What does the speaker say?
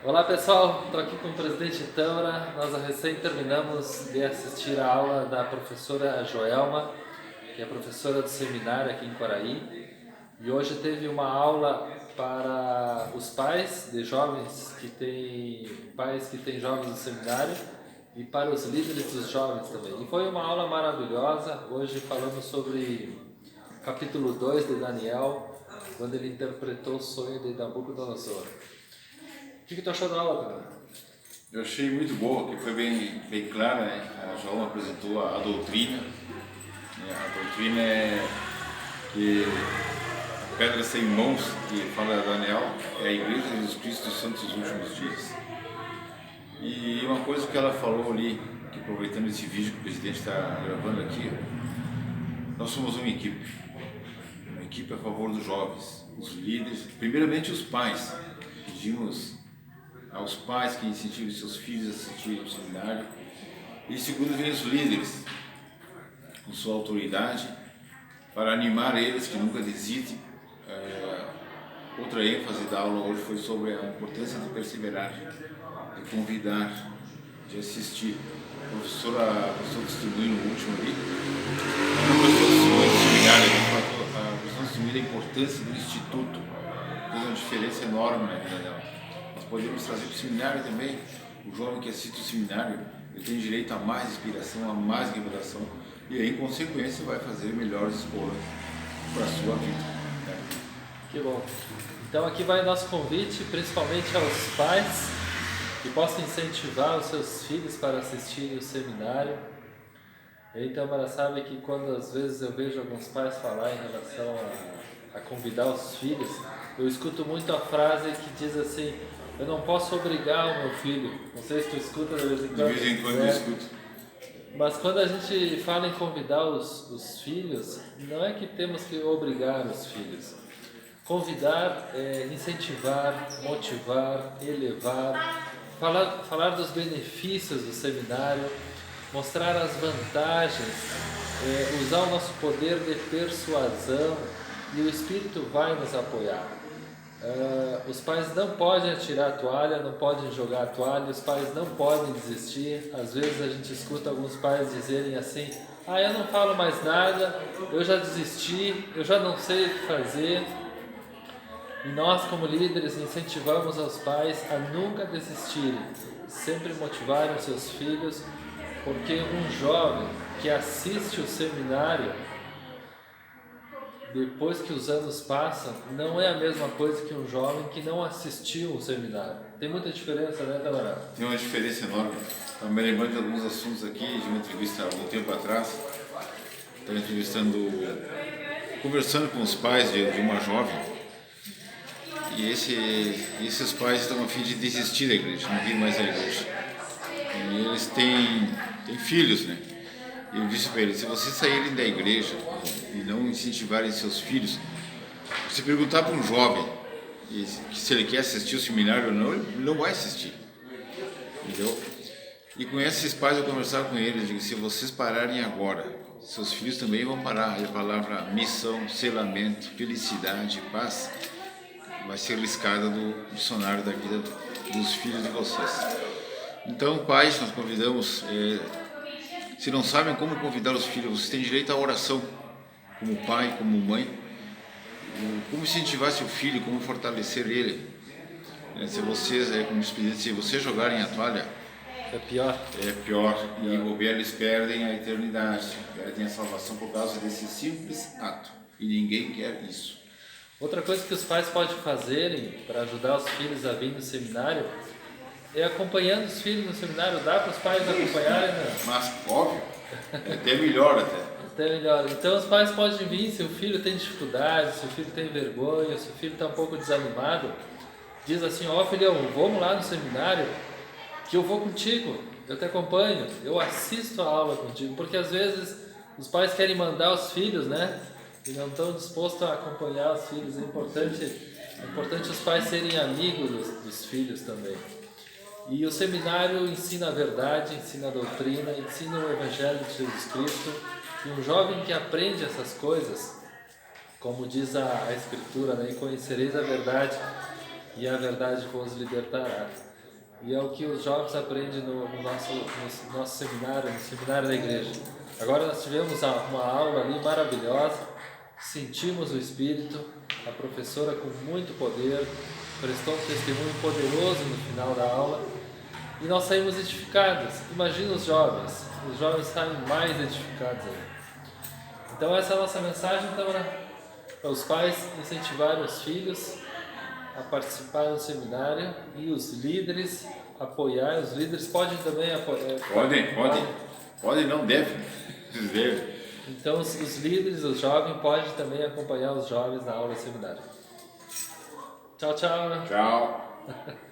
Olá pessoal, estou aqui com o presidente Tâmara. Nós recém terminamos de assistir a aula da professora Joelma, que é professora do seminário aqui em Quaraí. E hoje teve uma aula para os pais de jovens que têm jovens no seminário e para os líderes dos jovens também. E foi uma aula maravilhosa. Hoje falamos sobre capítulo 2 de Daniel, quando ele interpretou o sonho de Nabucodonosor. O que tu achou da aula, cara? Eu achei muito boa, que foi bem clara, né? A João apresentou a doutrina. Né? A doutrina é que a pedra sem mãos, que fala Daniel, é a Igreja de Jesus Cristo dos Santos dos Últimos Dias. E uma coisa que ela falou ali, que aproveitando esse vídeo que o presidente está gravando aqui, nós somos uma equipe a favor dos jovens, os líderes, primeiramente os pais. Pedimos aos pais que incentivem seus filhos a assistirem ao seminário. E segundo, vem os líderes, com sua autoridade, para animar eles que nunca desistem. Outra ênfase da aula hoje foi sobre a importância de perseverar, de convidar, de assistir. A professora distribuiu no último ali, a professora distribuiu no seminário, a professora distribuiu a importância do instituto, fez uma diferença enorme na vida dela. Nós podemos trazer para o seminário também. O jovem que assiste o seminário, ele tem direito a mais inspiração, a mais revelação, e aí, em consequência, vai fazer melhores escolhas para a sua vida. Né? Que bom. Então aqui vai o nosso convite, principalmente aos pais, que possam incentivar os seus filhos para assistirem o seminário. Então, Mara, sabe que quando às vezes eu vejo alguns pais falar em relação a convidar os filhos, eu escuto muito a frase que diz assim: eu não posso obrigar o meu filho. Não sei se tu escuta de vez em quando. De vez em quando eu escuto. Mas quando a gente fala em convidar os filhos, não é que temos que obrigar os filhos. Convidar é incentivar, motivar, elevar, falar dos benefícios do seminário, mostrar as vantagens, usar o nosso poder de persuasão, e o Espírito vai nos apoiar. Os pais não podem atirar a toalha, não podem jogar a toalha, os pais não podem desistir. Às vezes a gente escuta alguns pais dizerem assim: eu não falo mais nada, eu já desisti, eu já não sei o que fazer. E nós, como líderes, incentivamos os pais a nunca desistirem, sempre motivarem os seus filhos, porque um jovem que assiste o seminário, depois que os anos passam, não é a mesma coisa que um jovem que não assistiu o seminário. Tem muita diferença, né, Tamará? Tem uma diferença enorme. Estou me lembrando de alguns assuntos aqui, de uma entrevista há algum tempo atrás. Estava conversando com os pais de uma jovem. E esses pais estão a fim de desistir da igreja, não vir mais à igreja. E eles têm filhos, né? E eu disse para eles: se vocês saírem da igreja e não incentivarem seus filhos, se perguntar para um jovem se ele quer assistir o seminário ou não, ele não vai assistir. Entendeu? E com esses pais eu conversava com eles, digo: se vocês pararem agora, seus filhos também vão parar. E a palavra missão, selamento, felicidade, paz vai ser riscada do dicionário da vida dos filhos de vocês. Então, pais, nós convidamos, se não sabem como convidar os filhos, vocês têm direito à oração, como pai, como mãe, como incentivar seu filho, como fortalecer ele. Se vocês, como despedida, se vocês jogarem a toalha, é pior. E eles perdem a eternidade, perdem a salvação por causa desse simples ato, e ninguém quer isso. Outra coisa que os pais podem fazerem para ajudar os filhos a vir no seminário é acompanhando os filhos no seminário. Dá para os pais acompanharem, né? Mas, óbvio, até melhor Até melhor. Então os pais podem vir, se o filho tem dificuldade, se o filho tem vergonha, se o filho está um pouco desanimado, diz assim: filhão, vamos lá no seminário, que eu vou contigo, eu te acompanho, eu assisto a aula contigo. Porque às vezes os pais querem mandar os filhos, né? E não estão dispostos a acompanhar os filhos. É importante os pais serem amigos dos filhos também. E o seminário ensina a verdade, ensina a doutrina, ensina o Evangelho de Jesus Cristo. E um jovem que aprende essas coisas, como diz a Escritura, né? E conhecereis a verdade, e a verdade vos libertará. E é o que os jovens aprendem no nosso seminário, no seminário da igreja. Agora nós tivemos uma aula ali maravilhosa, sentimos o Espírito, a professora com muito poder, prestou um testemunho poderoso no final da aula e nós saímos edificados. Imagina os jovens saem mais edificados ainda. Então essa é a nossa mensagem para os pais incentivarem os filhos a participar do seminário e os líderes apoiar. Os líderes podem também apoiar. Podem, não devem. Então os líderes, os jovens podem também acompanhar os jovens na aula do seminário. Tchau, tchau. Tchau.